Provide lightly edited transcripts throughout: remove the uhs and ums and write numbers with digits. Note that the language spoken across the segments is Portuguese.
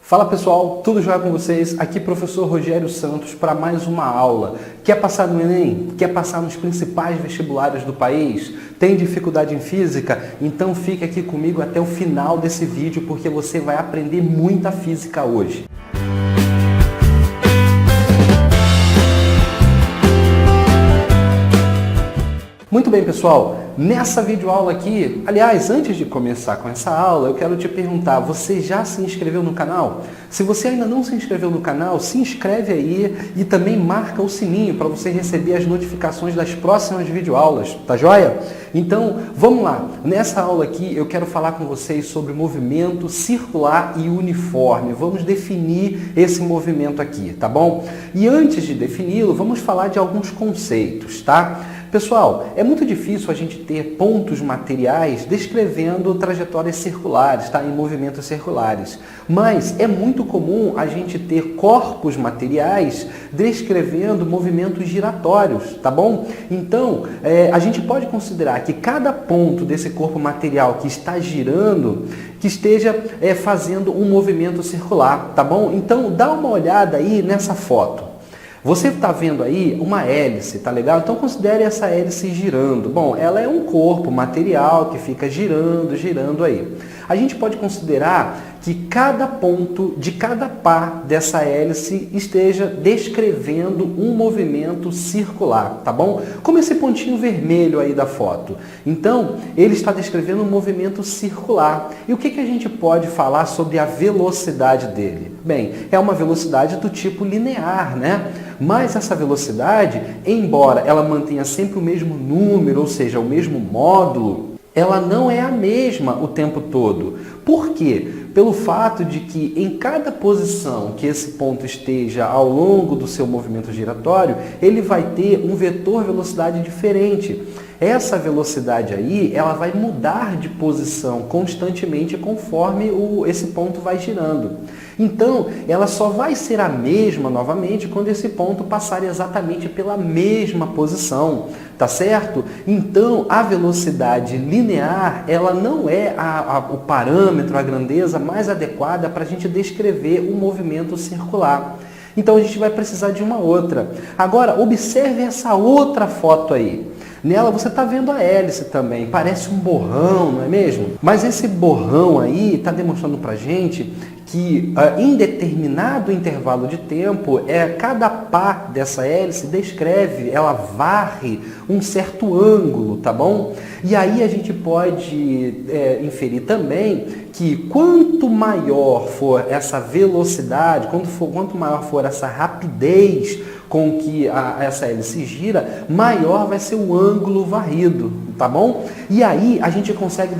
Fala pessoal, tudo jóia com vocês? Aqui professor Rogério Santos para mais uma aula. Quer passar no Enem? Quer passar nos principais vestibulares do país? Tem dificuldade em física? Então fique aqui comigo até o final desse vídeo porque você vai aprender muita física hoje. Muito bem, pessoal, nessa videoaula aqui, aliás, antes de começar com essa aula, eu quero te perguntar, você já se inscreveu no canal? Se você ainda não se inscreveu no canal, se inscreve aí e também marca o sininho para você receber as notificações das próximas videoaulas, tá joia? Então, vamos lá. Nessa aula aqui, eu quero falar com vocês sobre movimento circular e uniforme. Vamos definir esse movimento aqui, tá bom? E antes de defini-lo, vamos falar de alguns conceitos, tá? Pessoal, é muito difícil a gente ter pontos materiais descrevendo trajetórias circulares, tá? Em movimentos circulares. Mas é muito comum a gente ter corpos materiais descrevendo movimentos giratórios, tá bom? Então, a gente pode considerar que cada ponto desse corpo material que está girando, que esteja fazendo um movimento circular, tá bom? Então, dá uma olhada aí nessa foto. Você está vendo aí uma hélice, tá legal? Então considere essa hélice girando. Bom, ela é um corpo material que fica girando aí. A gente pode considerar que cada ponto de cada pá dessa hélice esteja descrevendo um movimento circular, tá bom? Como esse pontinho vermelho aí da foto. Então, ele está descrevendo um movimento circular. E o que a gente pode falar sobre a velocidade dele? Bem, é uma velocidade do tipo linear, né? Mas essa velocidade, embora ela mantenha sempre o mesmo número, ou seja, o mesmo módulo, ela não é a mesma o tempo todo. Por quê? Pelo fato de que em cada posição que esse ponto esteja ao longo do seu movimento giratório, ele vai ter um vetor velocidade diferente. Essa velocidade aí, ela vai mudar de posição constantemente conforme esse ponto vai girando. Então, ela só vai ser a mesma novamente quando esse ponto passar exatamente pela mesma posição, tá certo? Então, a velocidade linear, ela não é o parâmetro, a grandeza mais adequada para a gente descrever um movimento circular. Então, a gente vai precisar de uma outra. Agora, observe essa outra foto aí. Nela você está vendo a hélice também, parece um borrão, não é mesmo? Mas esse borrão aí está demonstrando para a gente que em determinado intervalo de tempo, cada pá dessa hélice descreve, ela varre um certo ângulo, tá bom? E aí a gente pode inferir também que quanto maior for essa velocidade, quanto maior for essa rapidez com que essa hélice gira, maior vai ser o ângulo varrido, tá bom? E aí a gente consegue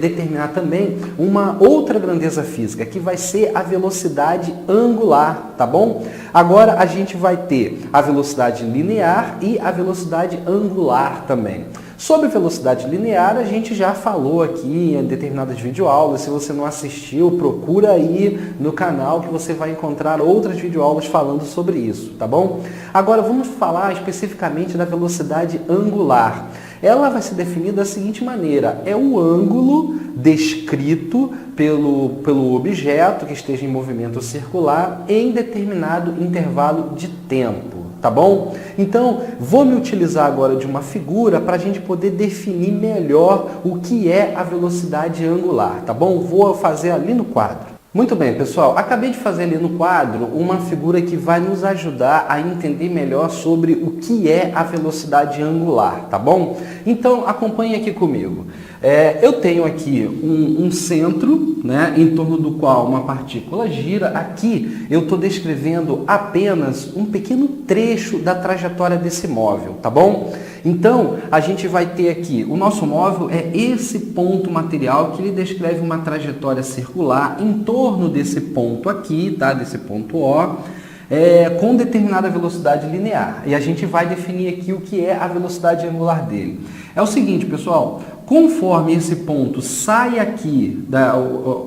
determinar também uma outra grandeza física, que vai ser a velocidade angular, tá bom? Agora a gente vai ter a velocidade linear e a velocidade angular também. Sobre velocidade linear, a gente já falou aqui em determinadas videoaulas. Se você não assistiu, procura aí no canal que você vai encontrar outras videoaulas falando sobre isso, tá bom? Agora vamos falar especificamente da velocidade angular. Ela vai ser definida da seguinte maneira: é o ângulo descrito pelo objeto que esteja em movimento circular em determinado intervalo de tempo. Tá bom? Então, vou me utilizar agora de uma figura para a gente poder definir melhor o que é a velocidade angular, tá bom? Vou fazer ali no quadro. Muito bem, pessoal, acabei de fazer ali no quadro uma figura que vai nos ajudar a entender melhor sobre o que é a velocidade angular, tá bom? Então, acompanhe aqui comigo. Eu tenho aqui um centro, né, em torno do qual uma partícula gira. Aqui eu estou descrevendo apenas um pequeno trecho da trajetória desse móvel, tá bom? Então, a gente vai ter aqui, o nosso móvel é esse ponto material que ele descreve uma trajetória circular em torno desse ponto aqui, tá? Desse ponto O, com determinada velocidade linear. E a gente vai definir aqui o que é a velocidade angular dele. É o seguinte, pessoal, conforme esse ponto sai aqui,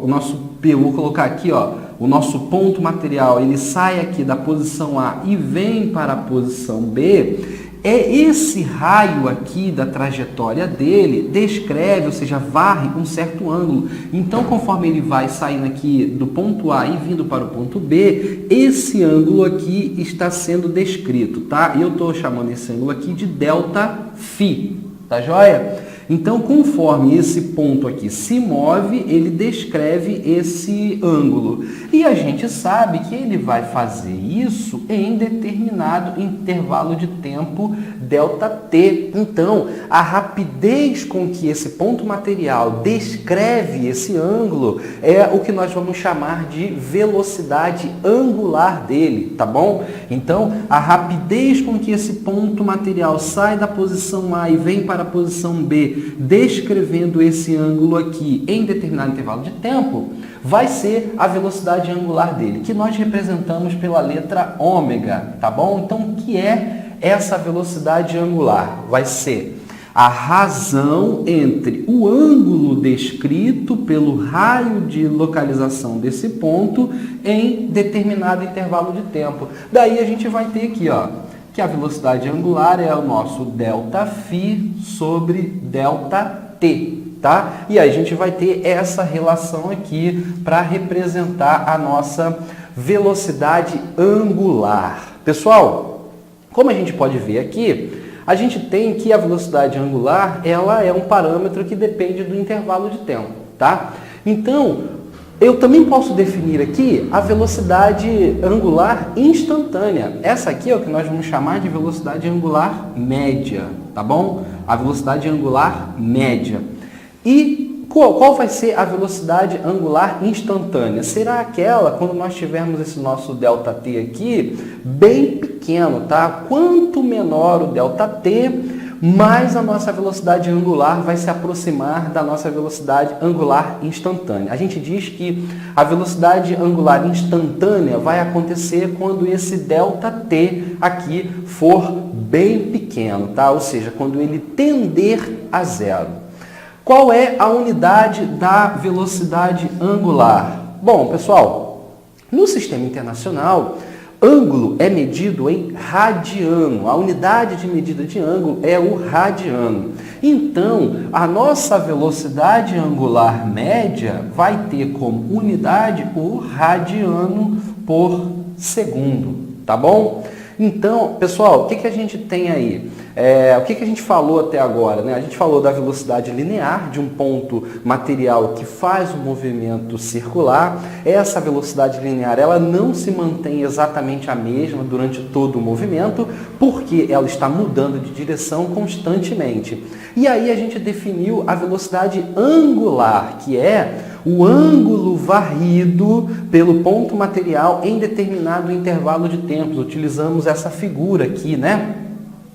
o nosso P, vou colocar aqui, ó, o nosso ponto material, ele sai aqui da posição A e vem para a posição B, É esse raio aqui da trajetória dele descreve, ou seja, varre um certo ângulo. Então, conforme ele vai saindo aqui do ponto A e vindo para o ponto B, esse ângulo aqui está sendo descrito, tá? E eu estou chamando esse ângulo aqui de delta φ, tá joia? Então, conforme esse ponto aqui se move, ele descreve esse ângulo. E a gente sabe que ele vai fazer isso em determinado intervalo de tempo ΔT. Então, a rapidez com que esse ponto material descreve esse ângulo é o que nós vamos chamar de velocidade angular dele, tá bom? Então, a rapidez com que esse ponto material sai da posição A e vem para a posição B, descrevendo esse ângulo aqui em determinado intervalo de tempo, vai ser a velocidade angular dele, que nós representamos pela letra ômega, tá bom? Então, o que é essa velocidade angular? Vai ser a razão entre o ângulo descrito pelo raio de localização desse ponto em determinado intervalo de tempo. Daí a gente vai ter aqui, ó, que a velocidade angular é o nosso ΔΦ sobre ΔT, tá? E aí a gente vai ter essa relação aqui para representar a nossa velocidade angular. Pessoal, como a gente pode ver aqui, a gente tem que a velocidade angular, ela é um parâmetro que depende do intervalo de tempo, tá? Então, eu também posso definir aqui a velocidade angular instantânea. Essa aqui é o que nós vamos chamar de velocidade angular média, tá bom? A velocidade angular média. E qual vai ser a velocidade angular instantânea? Será aquela quando nós tivermos esse nosso ΔT aqui bem pequeno, tá? Quanto menor o ΔT, mais a nossa velocidade angular vai se aproximar da nossa velocidade angular instantânea. A gente diz que a velocidade angular instantânea vai acontecer quando esse ΔT aqui for bem pequeno, tá? Ou seja, quando ele tender a zero. Qual é a unidade da velocidade angular? Bom, pessoal, no sistema internacional, ângulo é medido em radiano. A unidade de medida de ângulo é o radiano. Então, a nossa velocidade angular média vai ter como unidade o radiano por segundo, tá bom? Então, pessoal, o que a gente tem aí? O que a gente falou até agora, né? A gente falou da velocidade linear de um ponto material que faz o movimento circular. Essa velocidade linear, ela não se mantém exatamente a mesma durante todo o movimento, porque ela está mudando de direção constantemente. E aí a gente definiu a velocidade angular, que é o ângulo varrido pelo ponto material em determinado intervalo de tempo. Utilizamos essa figura aqui, né?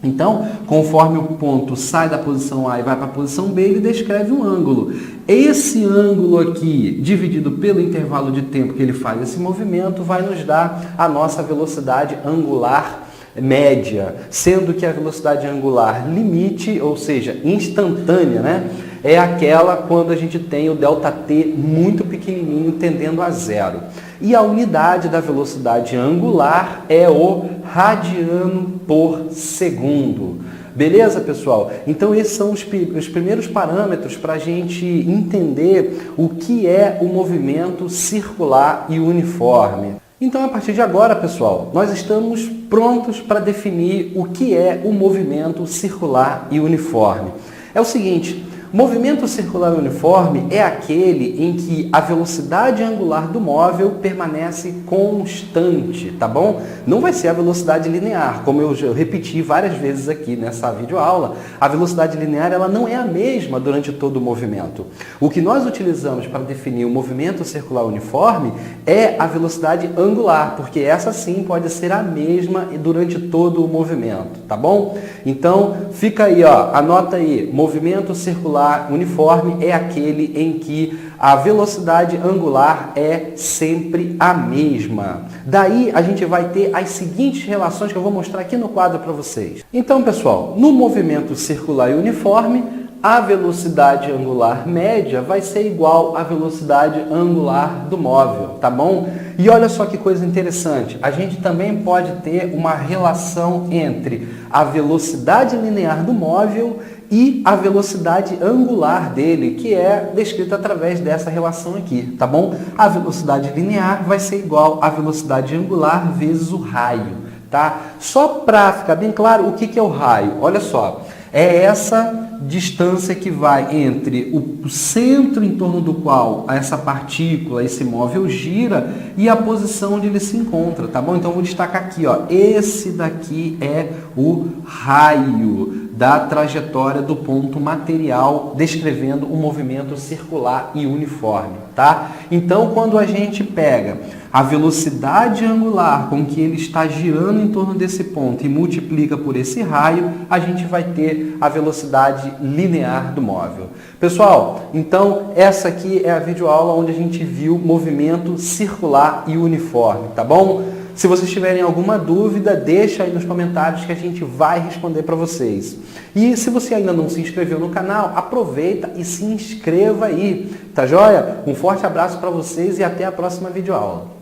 Então, conforme o ponto sai da posição A e vai para a posição B, ele descreve um ângulo. Esse ângulo aqui, dividido pelo intervalo de tempo que ele faz esse movimento, vai nos dar a nossa velocidade angular média, sendo que a velocidade angular limite, ou seja, instantânea, né, é aquela quando a gente tem o ΔT muito pequenininho, tendendo a zero. E a unidade da velocidade angular é o radiano por segundo. Beleza, pessoal? Então, esses são os primeiros parâmetros para a gente entender o que é o movimento circular e uniforme. Então, a partir de agora, pessoal, nós estamos prontos para definir o que é o movimento circular e uniforme. É o seguinte, movimento circular uniforme é aquele em que a velocidade angular do móvel permanece constante, tá bom? Não vai ser a velocidade linear, como eu já repeti várias vezes aqui nessa videoaula. A velocidade linear, ela não é a mesma durante todo o movimento. O que nós utilizamos para definir o movimento circular uniforme é a velocidade angular, porque essa sim pode ser a mesma durante todo o movimento, tá bom? Então, fica aí, ó, anota aí, movimento circular uniforme é aquele em que a velocidade angular é sempre a mesma. Daí a gente vai ter as seguintes relações que eu vou mostrar aqui no quadro para vocês. Então, pessoal, no movimento circular e uniforme, a velocidade angular média vai ser igual à velocidade angular do móvel, tá bom? E olha só que coisa interessante, a gente também pode ter uma relação entre a velocidade linear do móvel e a velocidade angular dele, que é descrita através dessa relação aqui, tá bom? A velocidade linear vai ser igual à velocidade angular vezes o raio, tá? Só para ficar bem claro, o que é o raio? Olha só, é essa distância que vai entre o centro em torno do qual essa partícula, esse móvel gira e a posição onde ele se encontra, tá bom? Então eu vou destacar aqui, ó, esse daqui é o raio da trajetória do ponto material, descrevendo um movimento circular e uniforme, tá? Então, quando a gente pega a velocidade angular com que ele está girando em torno desse ponto e multiplica por esse raio, a gente vai ter a velocidade linear do móvel. Pessoal, então essa aqui é a videoaula onde a gente viu movimento circular e uniforme, tá bom? Se vocês tiverem alguma dúvida, deixa aí nos comentários que a gente vai responder para vocês. E se você ainda não se inscreveu no canal, aproveita e se inscreva aí, tá joia? Um forte abraço para vocês e até a próxima videoaula.